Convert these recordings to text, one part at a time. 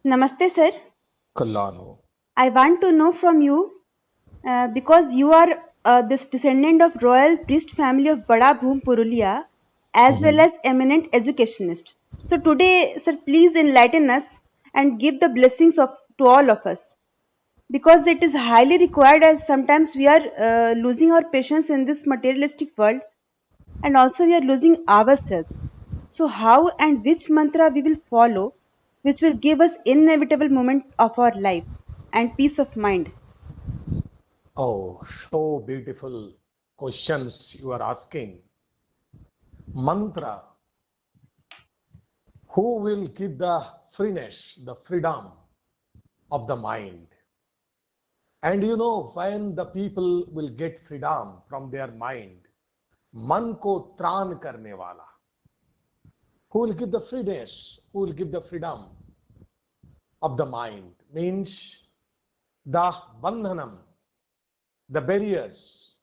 Namaste, sir. Kallano. I want to know from you because you are this descendant of royal priest family of Bada Bhum Purulia as well Mhm. as eminent educationist. So today, sir, please enlighten us and give the blessings of to all of us because it is highly required as sometimes we are losing our patience in this materialistic world and also we are losing ourselves. So how and which mantra we will follow which will give us inevitable moment of our life and peace of mind. Oh, so beautiful questions you are asking. Mantra, who will give the freeness, the freedom of the mind? And you know, when the people will get freedom from their mind, मन को त्राण करने वाला, who will give the freeness, who will give the freedom of the mind, means the bandhanam, the barriers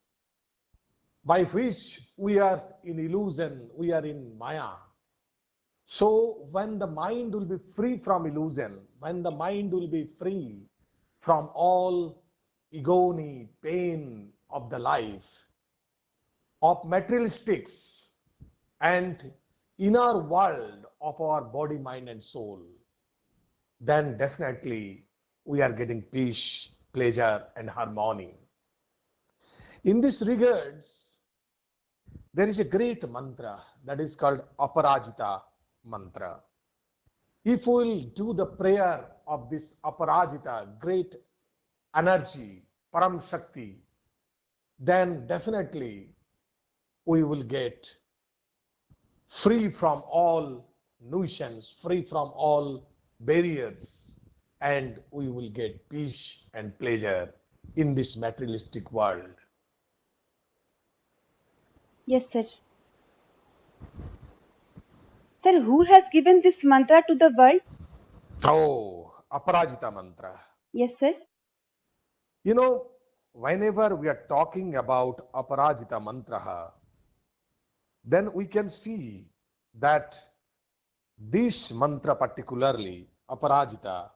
by which we are in illusion, we are in maya. So when the mind will be free from illusion, when the mind will be free from all agony, pain of the life, of materialistics and inner world of our body, mind and soul, then definitely we are getting peace, pleasure and harmony. In this regards, there is a great mantra that is called Aparajita mantra. If we will do the prayer of this Aparajita, great energy, Param Shakti, then definitely we will get free from all nuisance, free from all barriers, and we will get peace and pleasure in this materialistic world. Yes, sir. Sir, who has given this mantra to the world? Oh, Aparajita mantra. Yes, sir. You know, whenever we are talking about Aparajita mantra, then we can see that this mantra particularly, Aparajita,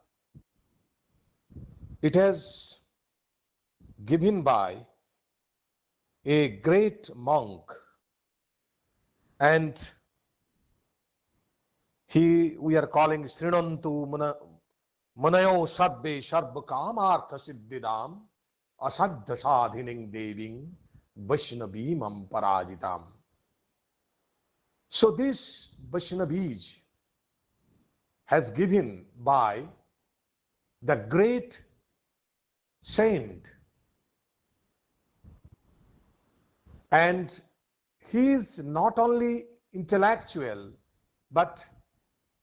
it has given by a great monk, and we are calling Srinantu Munayo Sabbe Sharba Kamartha Siddhidam Asadha Sadhining Deving Vaishnavimam Parajitam. So this Vaishnavij has given by the great saint, and he is not only intellectual but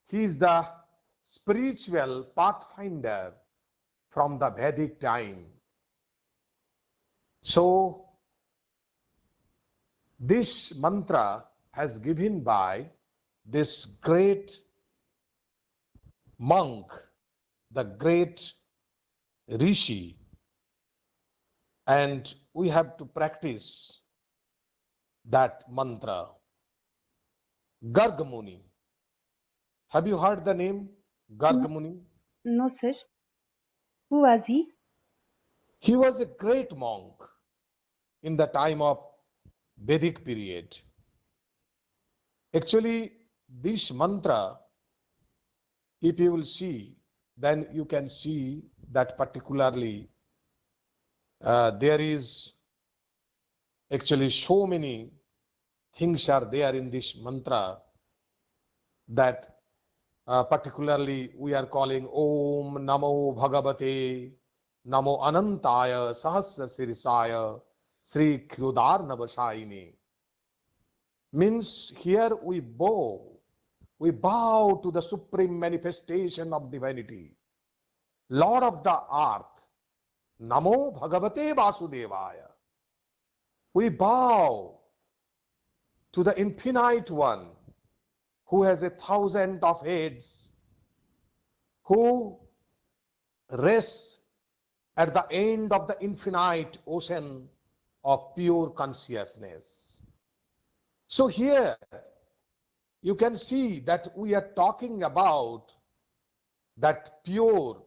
he is the spiritual pathfinder from the Vedic time. So this mantra has given by this great monk, the great rishi, and we have to practice that mantra. Garg Muni. Have you heard the name No, Garg Muni? no, sir. Who was he? He was a great monk in the time of Vedic period. Actually, this mantra, if you will see, then you can see that particularly there is actually so many things are there in this mantra that particularly we are calling Om Namo Bhagavate Namo Anantaya Sahasra Sirisaya Sri Khyudarnavasayini. Means here we bow to the supreme manifestation of divinity, Lord of the earth, Namo Bhagavate Vasudevaya. We bow to the infinite one who has 1,000 of heads, who rests at the end of the infinite ocean of pure consciousness. So here you can see that we are talking about that pure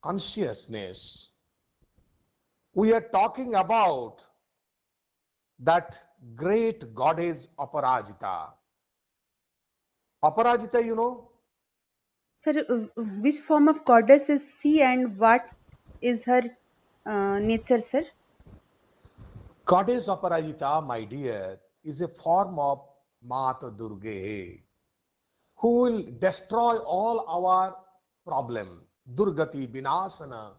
consciousness. We are talking about that great goddess Aparajita. Aparajita, you know, Sir, which form of goddess is she and what is her nature, sir? goddess Aparajita, my dear, is a form of Mata Durga who will destroy all our problem. Durgati Vinasana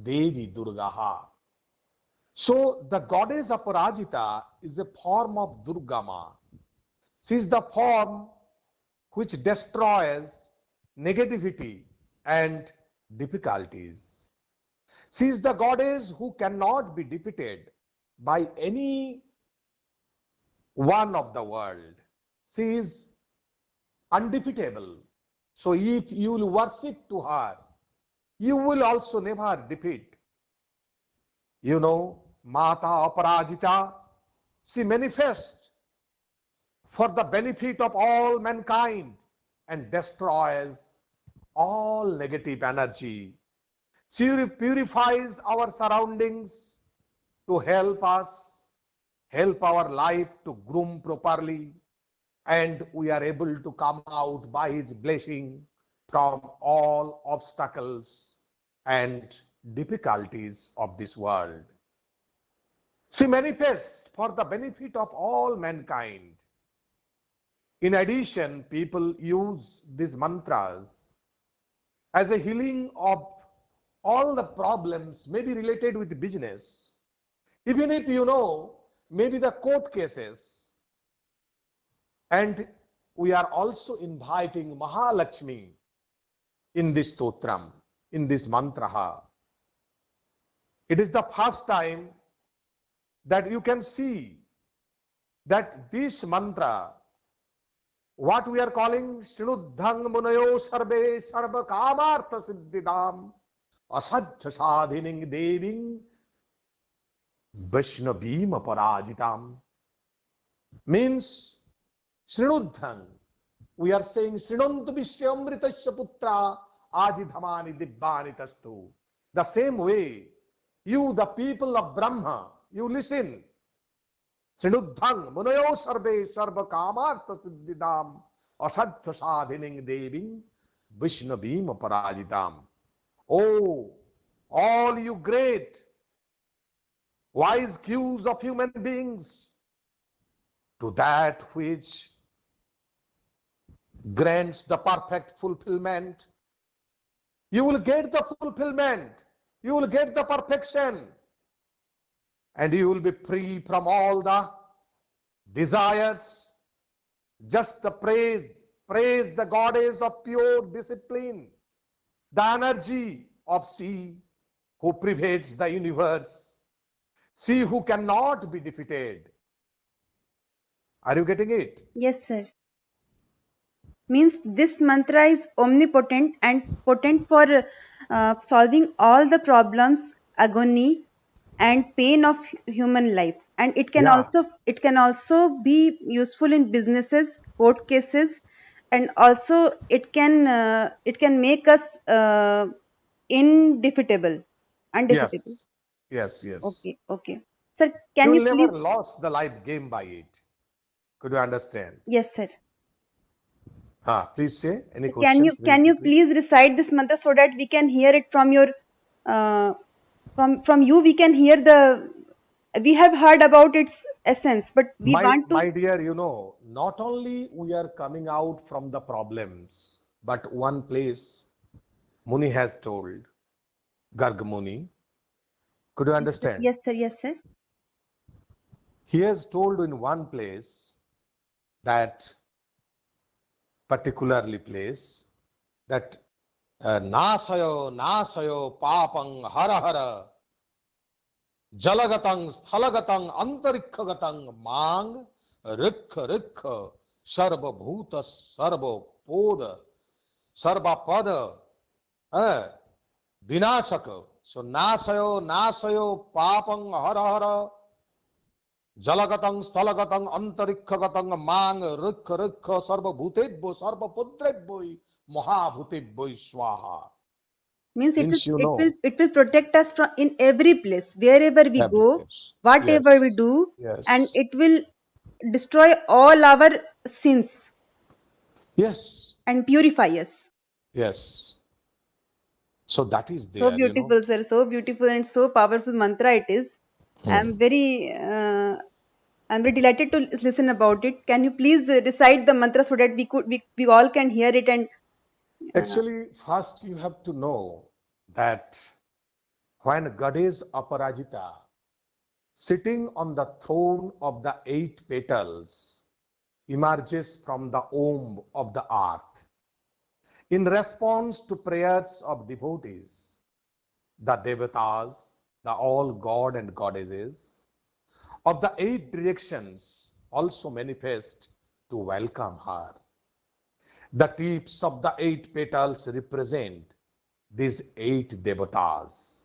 Devi Durgaha. So the goddess Aparajita is a form of Durgama. She is the form which destroys negativity and difficulties. She is the goddess who cannot be defeated by any one of the world. She is undefeatable. So if you will worship to her, you will also never defeat. You know, Mata Aparajita, she manifests for the benefit of all mankind and destroys all negative energy. She purifies our surroundings to help us, help our life to groom properly, and we are able to come out by His blessing from all obstacles and difficulties of this world. She manifests for the benefit of all mankind. In addition, people use these mantras as a healing of all the problems maybe related with business. Even if you know, maybe the court cases. And we are also inviting Mahalakshmi in this stotram, in this mantra. It is the first time that you can see that this mantra, what we are calling Srinuddhang Munayo Sarve Sarva Kamartha Siddhidam Asadhya Sadhining Deving Vaishnavim Aparajitam, means Srinuddhang. We are saying Srinantu Vishyamritasya Putra Ajidhamani Dibbani Tastu. The same way, you, the people of Brahma, you listen. Srinuddhang Munayo Sarve Sarva Kamartha Siddhidam Asadhya Sadhining Deving Vaishnavim Aparajitam. Oh, all you great wise cues of human beings, to that which grants the perfect fulfillment, you will get the fulfillment, you will get the perfection, and you will be free from all the desires. Just the praise the goddess of pure discipline, the energy of she who pervades the universe, she who cannot be defeated. Are you getting it? Yes, sir. Means this mantra is omnipotent and potent for solving all the problems, agony, and pain of human life. And it can Yeah. also be useful in businesses, court cases, and also it can make us undefeatable. Yes. Yes. Yes. Okay. Sir, You can will you never please? lose the life game by it. Could you understand? Yes, sir. Please say any So can you questions very can you quickly. please recite this mantra so that we can hear it from your uh, from you? We can hear we have heard about its essence, but we want to. My dear, you know, not only we are coming out from the problems, but one place Muni has told, Garg Muni. Could you Yes, sir. understand? Yes, sir. Yes, sir. He has told in one place, that particularly place, that nasayo nasayo papang hara hara jalagatang sthalagatang antarikhagatang mang rikha rikha sarva bhuta sarva poda sarva pada vinashaka. So nasayo papang hara hara jalagatang stalagatang antarikhagatang mang rikha rikha sarva bhutebbo sarva pudrebbo Mahabhutibhoi Swaha. Means it will Means you it will know it will protect us from in every place, wherever we every go, place. whatever we Yes, do, and yes, it will destroy all our sins yes, and purify us. yes. So that is So there, you know. beautiful, sir. So beautiful and so powerful mantra it is. Hmm. I'm very delighted to listen about it. Can you please recite the mantra so that we all can hear it and uh, Actually, first you have to know that when Goddess Aparajita sitting on the throne of the eight petals emerges from the womb of the earth in response to prayers of devotees, the devatas, the all god and goddesses of the eight directions also manifest to welcome her. The tips of the eight petals represent these eight devatas.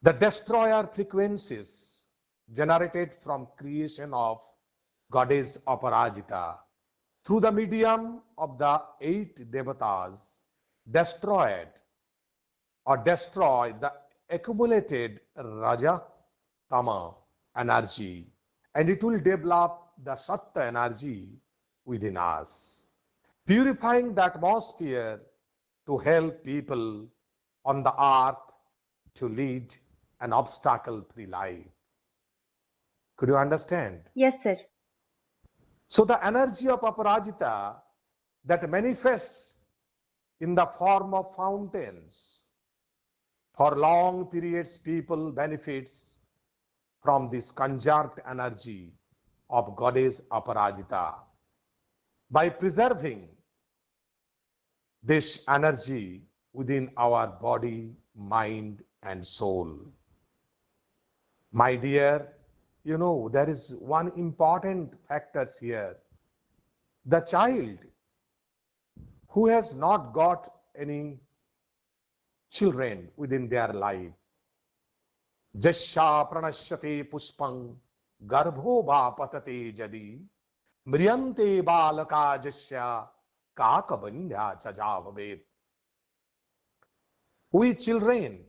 The destroyer frequencies generated from creation of goddess Aparajita through the medium of the eight devatas destroyed or destroy the accumulated Raja Tama energy, and it will develop the Sattva energy within us, purifying the atmosphere to help people on the earth to lead an obstacle free life. Could you understand? yes, sir. So, the energy of Aparajita that manifests in the form of fountains for long periods, people benefits from this conjunct energy of goddess Aparajita. By preserving this energy within our body, mind, and soul. My dear, you know, there is one important factor here. The child who has not got any children within their life, Jasya pranashyate puspang garbho va patate jadi mriyante balaka jasya kakabandya chajavavet. We children,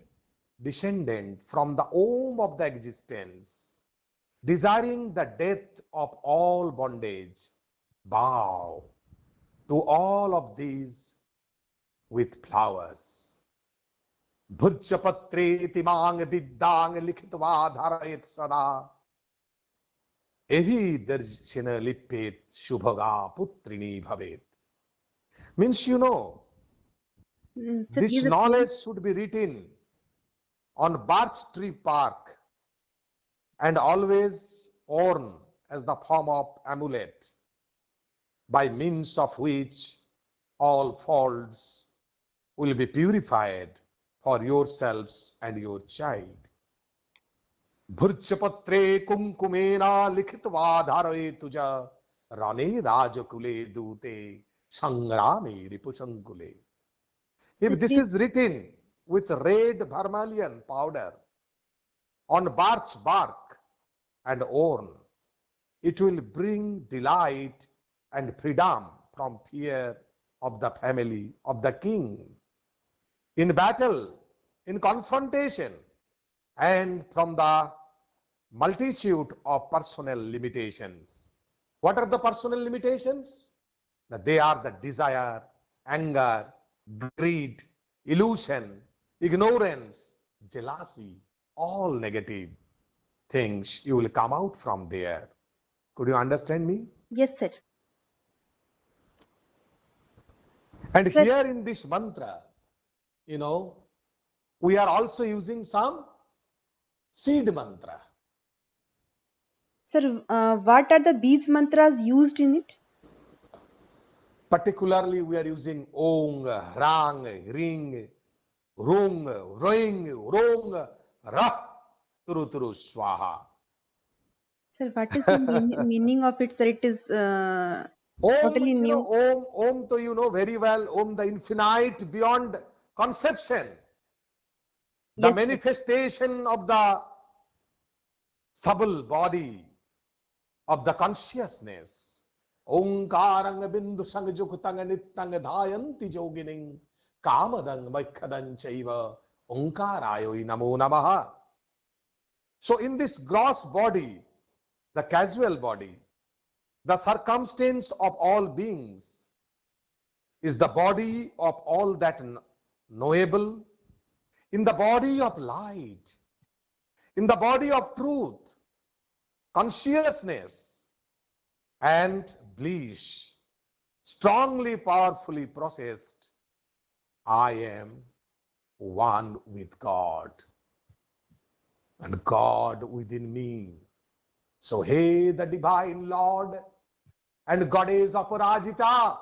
descendant from the womb of the existence, desiring the death of all bondage, bow to all of these with flowers. Bhurjapatre timang viddang likhitva dharayet sada. Ehi darshina lippet shubhaga putrini bhavet. Means, you know, So this please explain. knowledge should be written on birch tree bark and always worn as the form of amulet, by means of which all faults will be purified for yourselves and your child. Bhurchapatre kumkumena likhitva dharaye tuja rane rajakule dute sangrame ripusankule. So If this is please, written with red vermilion powder on birch bark and worn, it will bring delight and freedom from fear of the family of the king in battle, in confrontation, and from the multitude of personal limitations. What are the personal limitations? They are the desire, anger, greed, illusion, ignorance, jealousy, all negative things. You will come out from there. Could you understand me? yes, sir. And Sir, here in this mantra, you know, we are also using some seed mantra. sir, what are the beach mantras used in it? Particularly, we are using Ong, Rang, Ring, Rung, Ring, Rong, Rah, Turu Turu Swaha. Sir, what is the meaning of it, sir? It is Om, totally you know, new. Om, to you know very well, Om, the infinite beyond conception, the Yes, sir. manifestation of the subtle body of the consciousness. ओंकारंग बिंदु संजुक्तंग नित्यंग धायन्ति जोगिनिं कामदं वैखदं चैव ओंकाराय नमो नमः. So in this gross body, the casual body, the circumstance of all beings is the body of all that knowable, in the body of light, in the body of truth, consciousness, and bliss, strongly, powerfully processed, I am one with God and God within me. So, hey, the divine Lord and Goddess Aparajita,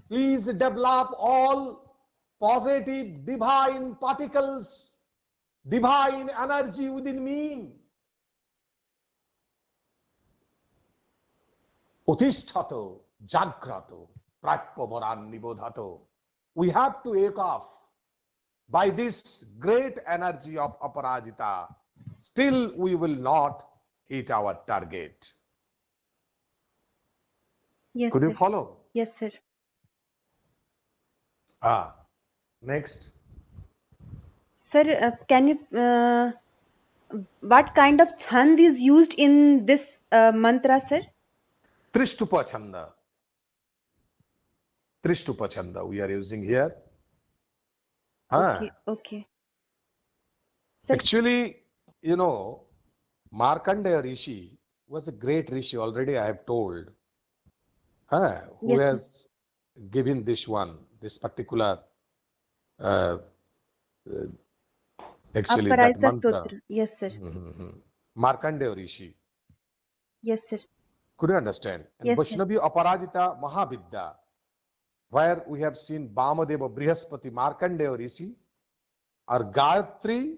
please develop all positive divine particles, divine energy within me. Utishthato, Jagrato, Prapavaran Nibodhato. We have to wake up by this great energy of Aparajita. Still, we will not hit our target. Yes, Could you sir. follow? Yes, sir. Next. Sir, can you what kind of chand is used in this mantra, sir? Trishtupa Chanda. Trishtupa Chanda we are using here. Okay, okay. Sir, Actually, you know, Markandeya Rishi was a great Rishi, already I have told. Who yes, sir. has given this particular, uh, actually that Aparajita mantra. Stotra. Yes, sir. Markandeya Rishi. Yes, sir. Could you understand? And Yes, sir. Vaishnavi Aparajita Mahavidya, where we have seen Bamadeva Brihaspati Markandeya Rishi, or Gayatri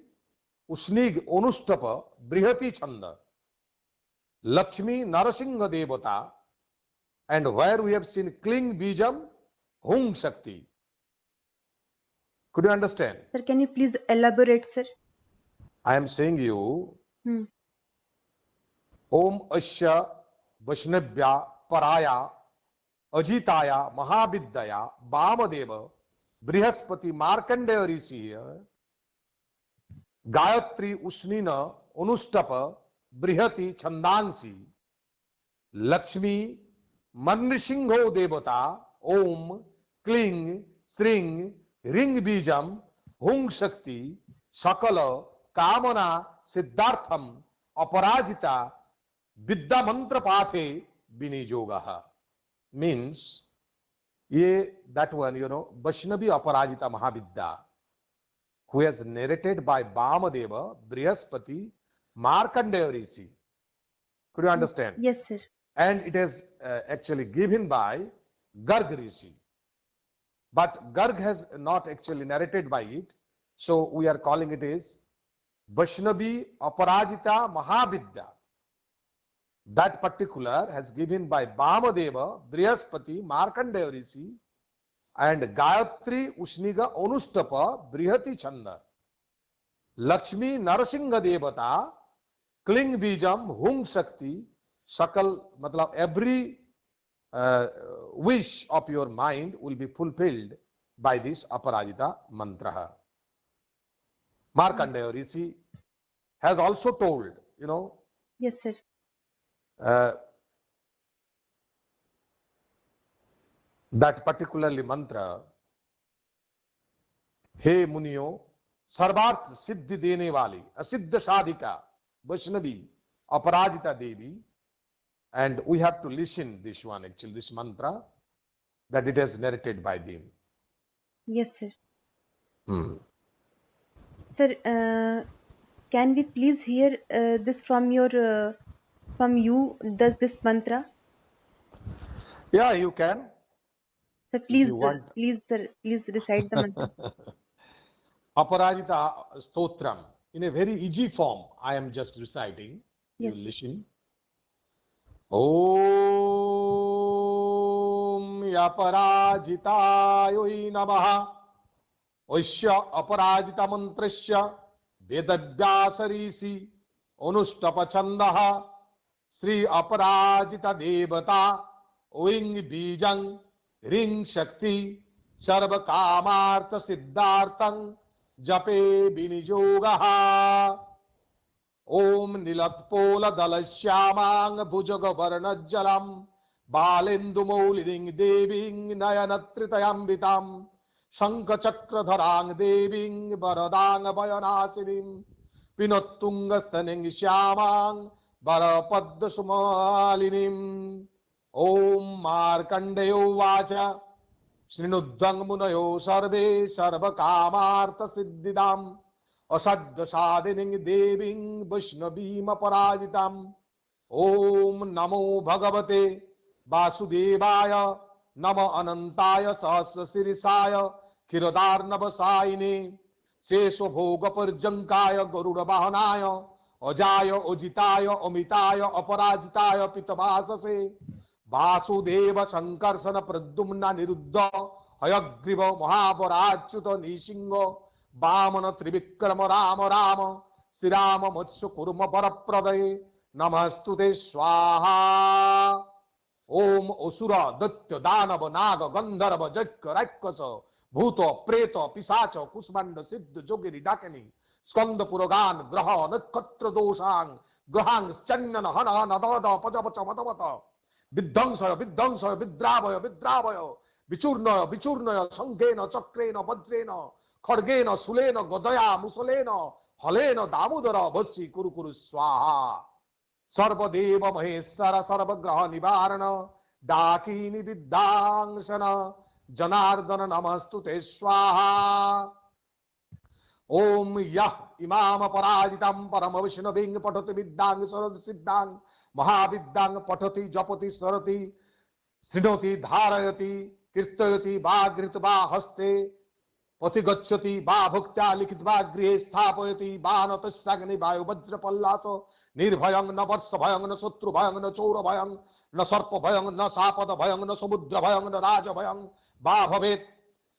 Usnig Onustapa Brihati Chanda, Lakshmi Narasingha Devata, and where we have seen Kling Bijam Hum Shakti. Could you understand? Sir, can you please elaborate, sir? I am saying you, Om Asya Vaishnavya Paraya Ajitaya Mahavidyaya Bamadeva Brihaspati Markandeya Rishi, Gayatri Usnina Onustapa Brihati Chandansi, Lakshmi Manrisingho Devata, Om Kling Sring Ring Bijam Hung Shakti Sakala Kamana Siddhartham Aparajita Vidya Mantra Pathe Binijogaha. Means, that one, Vaishnavi Aparajita Mahavidya, who has narrated by Bamadeva Brihaspati Markandeya Rishi. Could you understand? Yes, sir. And it is actually given by Garg Rishi. But Garg has not actually narrated by it. So we are calling it as Vaishnavi Aparajita Mahavidya. That particular has given by Bamadeva Brihaspati Markandeya Rishi and Gayatri Usniga Onustapa Brihati Chanda. Lakshmi Narasingha Devata Kling Bijam Hum Shakti Sakal, matlab every wish of your mind will be fulfilled by this Aparajita mantra. Markandeya Rishi has also told, Yes, sir. That particularly mantra, हे मुनियो सर्वार्थ सिद्धि देने वाली असिद्ध साधिका Vaishnavi Aparajita Devi, and we have to listen this one actually, this mantra, that it is narrated by them. Yes, sir. Sir, can we please hear this from you? Does this mantra? Yeah, you can. Sir, please, sir, please recite the mantra. Aparajita Stotram, in a very easy form, I am just reciting. Yes. You listen. Om Aparajitayoy Namaha. Oisya Aparajita Mantrasya Vedavyasa Rishi Onustapa Chandaha Sri Aparajita Devata owing बीजं ह्रीं शक्ति सर्व कामार्थ सिद्धार्थं जपे विनियोगः। ओम नीलत्पोलदलश्यामां भुजगवर्णज्जलं बालेन्दुमौलिनीं देवीं नयनत्रितयान्वितां शङ्खचक्रधरां देवीं वरदां भयनाशिनीं पिनोत्तुङ्गस्तनीं श्यामां वरपद्मसुमालिनीम्। ओम मार्कण्डेय उवाच शृणुध्वं मुनयो सर्वे सर्वकामार्थसिद्धिदाम् असद्दसादिनीं देवीं वैष्णवीमपराजिताम्। ओम नमो भगवते वासुदेवाय नमो अनन्ताय सहस्रशीर्षाय क्षीरदार्णवसायिने शेषभोगपर्यङ्काय गरुडवाहनाय अजाय अजिताय अमिताय अपराजिताय पितवाससे वासुदेव संकर्षण प्रद्युम्न निरुद्ध हयग्रीव महाबराच्युत निसिंह वामन त्रिविक्रम राम राम श्रीराम मत्स्य कुर्म वरप्रदये नमस्तुते स्वाहा। ओम असुर दैत्य दानव नाग गंधर्व यज्ञ राक्षस भूत प्रेत पिशाच कुष्मांड सिद्ध जोगिनी डाकिनी स्कंद पुरगान ग्रह नक्षत्र दोषांग ग्रहांग चन्नन हन हन दद पजपच मदवत विध्वंसय विध्वंसय विद्रावय विद्रावय विचूर्णय विचूर्णय शंखेन चक्रेण वज्रेण खड्गेन शूलेन गदया मुसलेन हलेन दामोदर भस्सी कुरु कुरु स्वाहा। सर्वदेव महेश्वर सर्वग्रह निवारण डाकिनी विद्यांसन जनार्दन नमस्तुते स्वाहा। ओम यः इमाम पराजितं परम विष्णुभिं पठति विद्यां सरद सिद्धां महाविद्यां पठति जपति सरति शृणोति धारयति कीर्तयति वा गृहीत्वा हस्ते पथि गच्छति वा भुक्त्या लिखित्वा गृहे स्थापयति वा न तस्याग्नि वायु वज्र पल्लास निर्भयं न वर्ष भयं न शत्रु भयं न चोर भयं न सर्प भयं न सापद भयं न समुद्र भयं न राज भयं वा भवेत्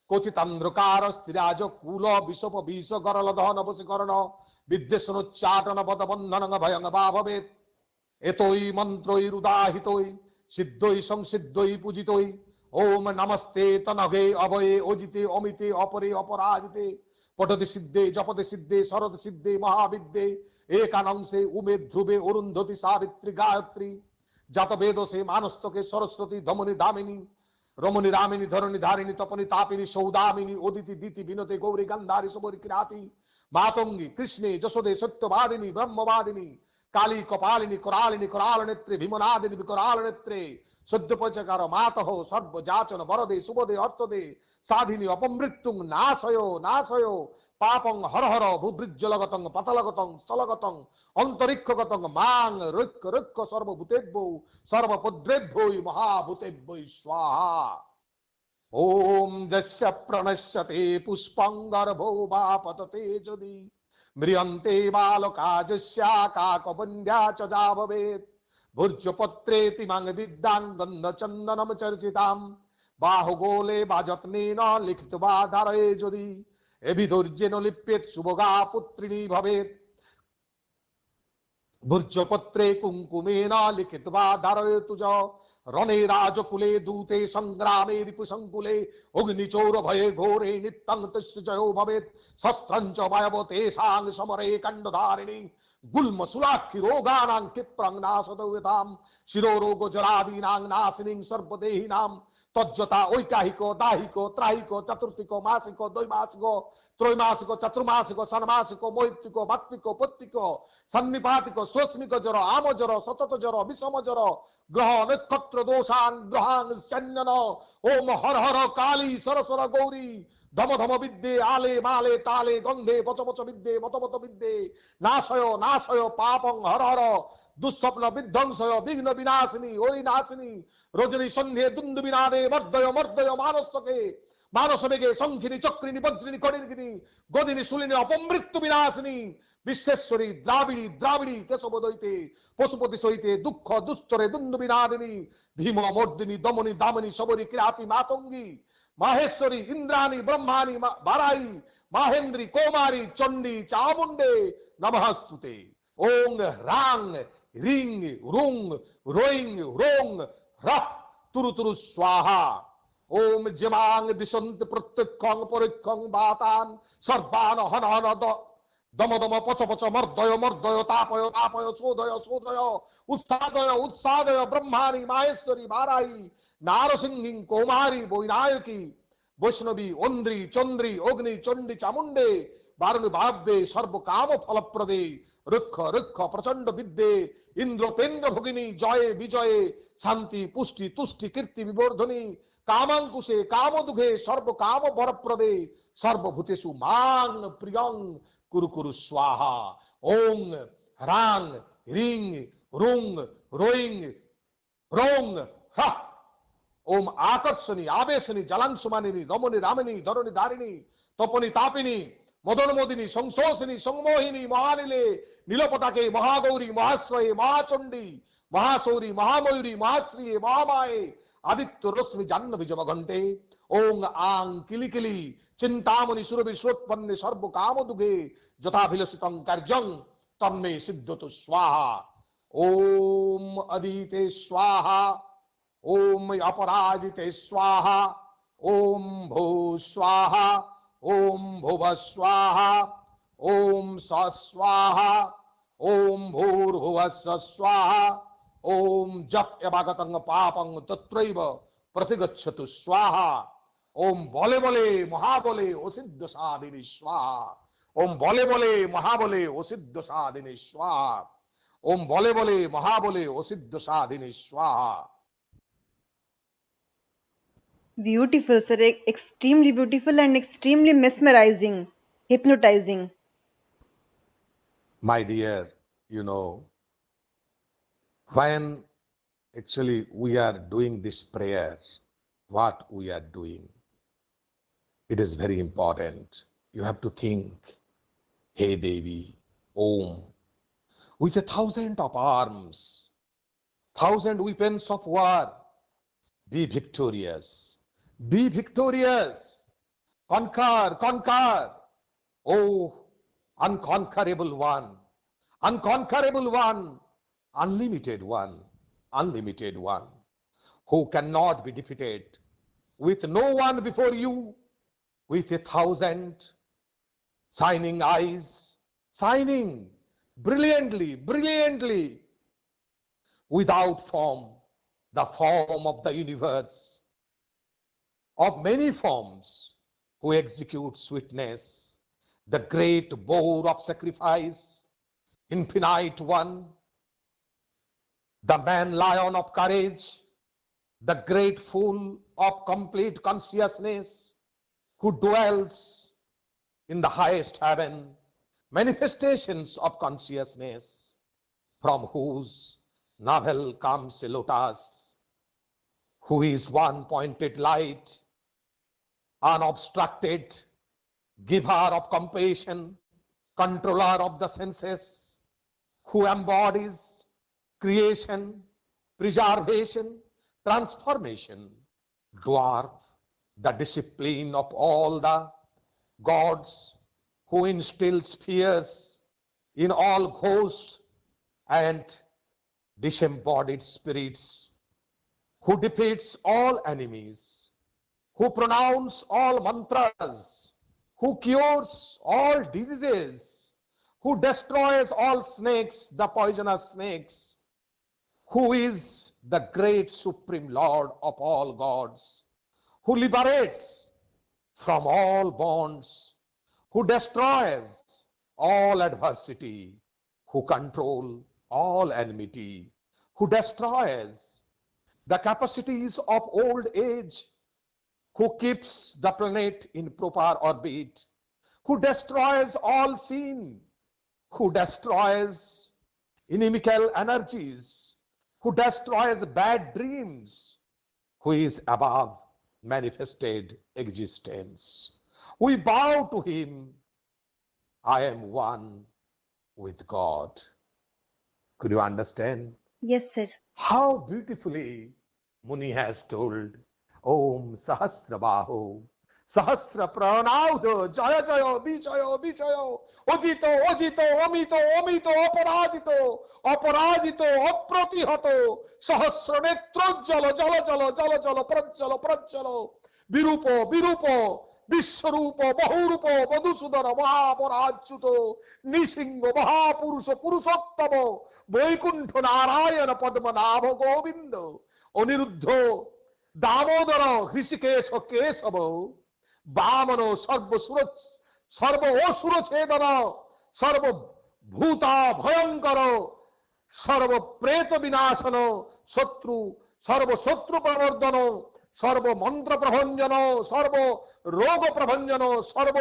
क्वचितंद्रकार स्थिराज कूल विषप विष गरल दहन वशीकरण विद्वेषणोच्चाटन पदबंधन भयं वा भवेत् एतोई मंत्रोई रुदाहितोई सिद्धोई संसिद्धोई पूजितोई ओम नमस्ते तनगे अभये ओजिते अमिते अपरे अपराजिते पठति सिद्धे जपति सिद्धे शरद सिद्धे महाविद्ये एकानंसे उमे ध्रुवे अरुंधति सावित्री गायत्री जात वेद से मानस्तके सरस्वती धमनी दामिनी रमणी रामिनी धरणी धारिणी तपनी तापिनी सौदामिनी उदिति दीति विनते गौरी गंधारी सबरी किराती मातंगी कृष्णे जसोदे सत्यवादिनी ब्रह्मवादिनी काली कपालिनी करालिनी कराल नेत्रे भीमनादिनी विकराल नेत्रे सद्यपचकार मातः सर्वजाचन वरदे सुबदे अर्थदे साधिनी अपमृत्युं नाशयो नाशयो पापं हर हर भूभृज्जलगतं पतलगतं स्थलगतं अंतरिक्षगतं मां ऋक् ऋक् सर्वभूतेभ्यो सर्वपुद्रेभ्यो महाभूतेभ्यो स्वाहा। ओम यस्य प्रणश्यते पुष्पं गर्भो वा पतते यदि म्रियन्ते बालका यस्या काकवन्द्या च जा भवेत् भुर्जपत्रेति मांग विद्यां गन्धचन्दनं चर्चितां बाहुगोले बाजत्नेन लिखित्वा धारये यदि एभिधैर्येण लिप्येत् शुभगा पुत्रिणी भवेत् भुर्जपत्रे कुंकुमेन लिखित्वा धारयतु च रणे राजकुले दूते संग्रामे रिपुसंकुले अग्निचोर भये घोरे नित्यं तस्य जयो भवेत् शस्त्रं च वयवतेषां समरे खण्डधारिणी गुल्म सुलाक्षि रोगानां क्षिप्रं नाशदव्यतां शिरोरोग जरादीनां नाशिनीं सर्वदेहिनां तज्जता ऐकाहिको दाहिको त्राहिको चतुर्थिको मासिको द्वैमासिको त्रैमासिको चतुर्मासिको षण्मासिको मौक्तिको भक्तिको पत्तिको सन्निपातिको स्वस्मिको जर आम जर सतत जर विषम जर ग्रह नक्षत्र दोषां ग्रहां चन्नन ओम हर हर काली सरसर गौरी धम धम विद्ये आले माले ताले गंधे पच पच विद्ये मत मत विद्ये नाशय नाशय पापं हर हर दुस्वप्न विध्वंसय विघ्न विनाशिनी ओरी नाशिनी रजनी संध्ये दुंदुबिनादे मर्दय मर्दय मानस्तके मानस वेगे शंखिनी चक्रिनी वज्रिनी खड़िनी गदिनी शूलिनी अपमृत्यु विनाशिनी विश्वेश्वरी द्राविड़ी द्राविड़ी केशवदयिते पशुपति सहिते दुख दुस्तरे दुंदुबिनादिनी भीम मर्दिनी दमनी दामिनी सबरी किराती मातंगी माहेश्वरी इंद्राणी ब्रह्माणी बाराई माहेन्द्री कौमारी चंडी चामुंडे नमस्तुते। ओं रांग रिंग रुंग रोइंग रोंग रह तुरु तुरु स्वाहा ओम जिमांग दिशंत प्रत्यक्षं परीक्षं बातान सर्वान हन हन दम दम पच पच मर्दय मर्दय तापय तापय शोधय शोधय उत्सादय उत्सादय ब्रह्माणी माहेश्वरी बाराई नारसिंही कौमारी বৈনায়কী বৈষ্ণবী অন্দ্রী চন্দ্রী অগ্নি চণ্ডী চামুণ্ডে বারুণী ভাব্যে সর্বকাম ফলপ্রদে রুক্ষ রুক্ষ প্রচন্ড বিদ্যে ইন্দ্রপেন্দ্র ভগিনী জয়ে বিজয়ে শান্তি পুষ্টি তুষ্টি কীর্তি বিবর্ধনী কামাঙ্কুশে কামদুঘে সর্বকাম বরপ্রদে সর্বভূতেষু মাং প্রিয়ং কুরু কুরু স্বাহা ওং হ্রাং হ্রিং রুং রোইং রোং হ্রা ओम आकर्षणी आवेशनी जलांशुमानिनी दमनी रामिनी धरणी दारिणी तपनी तापिनी मदन मोदिनी संशोषिनी संमोहिनी महानीले नीलपताके महागौरी महाश्रये महाचंडी महाशौरी महामयूरी महाश्रिये महामाये आदित्य रश्मि जाह्नवी जम घंटे ओं आं किलिकिली चिंतामणि सुरभि श्रोत्पन्ने सर्व काम दुगे जथाभिलषितं कार्यं तन्मे सिद्धतु स्वाहा ओम अदिते स्वाहा ओम अपराजिते स्वाहा ओम भू स्वाहा ओम भुव स्वाहा ओम स स्वाहा ओम भूर्भुवस्व स्वाहा ओम जप एवागतं पापं तत्रैव प्रतिगच्छतु स्वाहा ओम बोले बोले महाबले ओसिद्ध साधिनी स्वाहा ओम बोले बोले महाबले ओसिद्ध साधिनी स्वाहा ओम बोले बोले महाबले ओसिद्ध साधिनी स्वाहा Beautiful, sir. Extremely beautiful and extremely mesmerizing, hypnotizing. My dear, you know, when actually we are doing this prayer, what we are doing, it is very important. You have to think, Hey Devi, Om, with 1,000 of arms, 1,000 weapons of war, be victorious. Be victorious. Conquer, conquer. Oh, unconquerable one. Unconquerable one. Unlimited one. Unlimited one. Who cannot be defeated. With no one before you. With 1,000 shining eyes. Shining brilliantly, brilliantly. Without form. The form of the universe. Of many forms, who execute sweetness, the great boar of sacrifice, infinite one, the man lion of courage, the great fool of complete consciousness, who dwells in the highest heaven, manifestations of consciousness, from whose navel comes a lotus, who is one pointed light, unobstructed, giver of compassion, controller of the senses, who embodies creation, preservation, transformation, dwarf the discipline of all the gods, who instills fears in all ghosts and disembodied spirits, who defeats all enemies, who pronounce all mantras, who cures all diseases, who destroys all snakes, the poisonous snakes, who is the great supreme Lord of all gods, who liberates from all bonds, who destroys all adversity, who control all enmity, who destroys the capacities of old age, who keeps the planet in proper orbit, who destroys all sin, who destroys inimical energies, who destroys bad dreams, who is above manifested existence. We bow to him. I am one with God. Could you understand? Yes, sir. How beautifully Muni has told, Om Sahasrabaho, Sahasra Pranaudo, Jaya Jaya, Vijayo, Vijayo, Ajit Ajit Amit Amit অপরাজিত অপরাজিত অপ্রতিহত সহস্র নেত্রোজ্জ্বল জল জল জল জল প্রজ্জ্বল প্রজ্জ্বল বিরূপ বিরূপ বিশ্বরূপ বহুরূপ মধুসূদন মহাপরাচ্যুত নৃসিংহ মহাপুরুষ পুরুষোত্তম বৈকুণ্ঠ নারায়ণ পদ্মনাভ গোবিন্দ অনিরুদ্ধ দামোদর হৃষিকেশ কেশব বামন সর্ব অসুর ছেদন সর্বভূতা ভয়ঙ্কর সর্বপ্রেত বিনাশন শত্রু সর্বশত্রু প্রবর্ধন সর্বমন্ত্র প্রভঞ্জন সর্ব রোগ প্রভঞ্জন সর্ব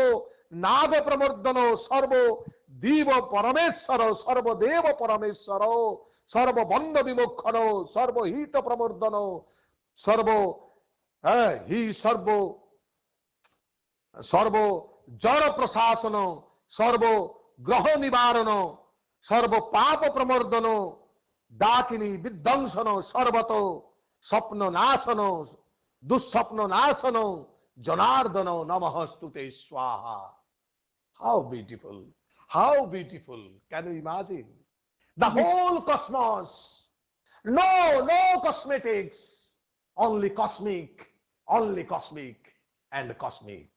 নাগ প্রমর্দন সর্ব দেব পরমেশ্বর সর্বদেব পরমেশ্বর সর্ববন্ধ বিমোক্ষণ সর্বহিত প্রমর্দন সর্ব হি সর্ব সর্ব জড় প্রশাসন সর্ব গ্রহ নিবারণ সর্ব পাপ প্রমর্দন ডাকিনী বিধ্বংসন সর্বত স্বপ্ন নাশন দুঃস্বপ্ন নাশন জনার্দন নমঃস্তুতে স্বাহা। How beautiful, can you imagine the Yes. whole cosmos? No cosmetics, only cosmic and cosmic.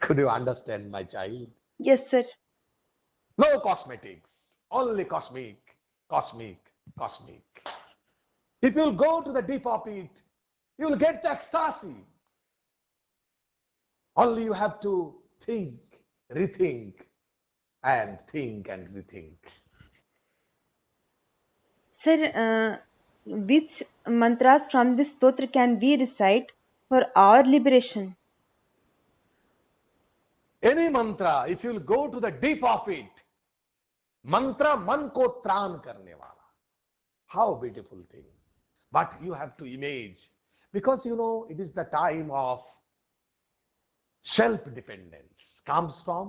Could you understand, my child? Yes, sir. No cosmetics, only cosmic. If you'll go to the deep of it, you'll get the ecstasy. Only you have to think, rethink, and think and rethink. Sir, which mantras from this stotra can we recite for our liberation? Any mantra, if you'll go to the deep of it, mantra man ko tran karne wala. How beautiful thing. But you have to image, because you know it is the time of self-dependence. Comes from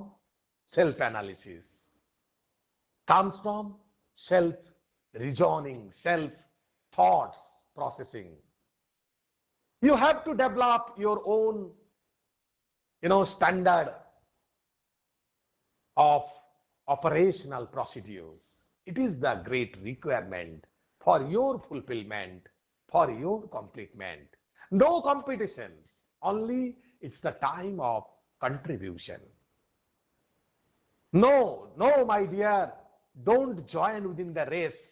self-analysis, comes from self-reasoning, self-thoughts processing. You have to develop your own, standard of operational procedures. It is the great requirement for your fulfillment, for your completement. No competitions, only it's the time of contribution. No, my dear, don't join within the race.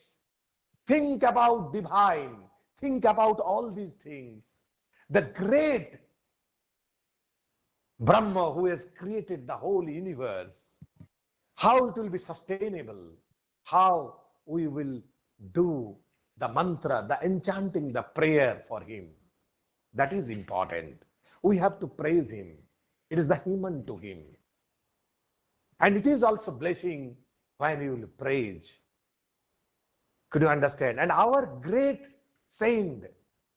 Think about divine, think about all these things. The great Brahma who has created the whole universe, how it will be sustainable, how we will do the mantra, the enchanting, the prayer for him. That is important. We have to praise him. It is the human to him. And it is also blessing when you will praise. Could you understand? And our great saint,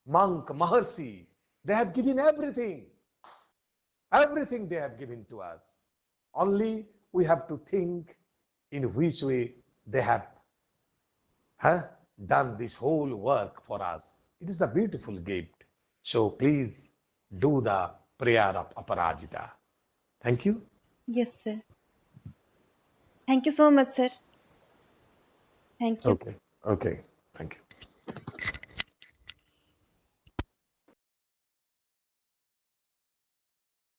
monk, Maharshi, they have given everything. Everything they have given to us. Only we have to think in which way they have done this whole work for us. It is a beautiful gift. So please do the prayer of Aparajita. Thank you. Yes, sir. Thank you so much, sir. Thank you. Okay. Thank you.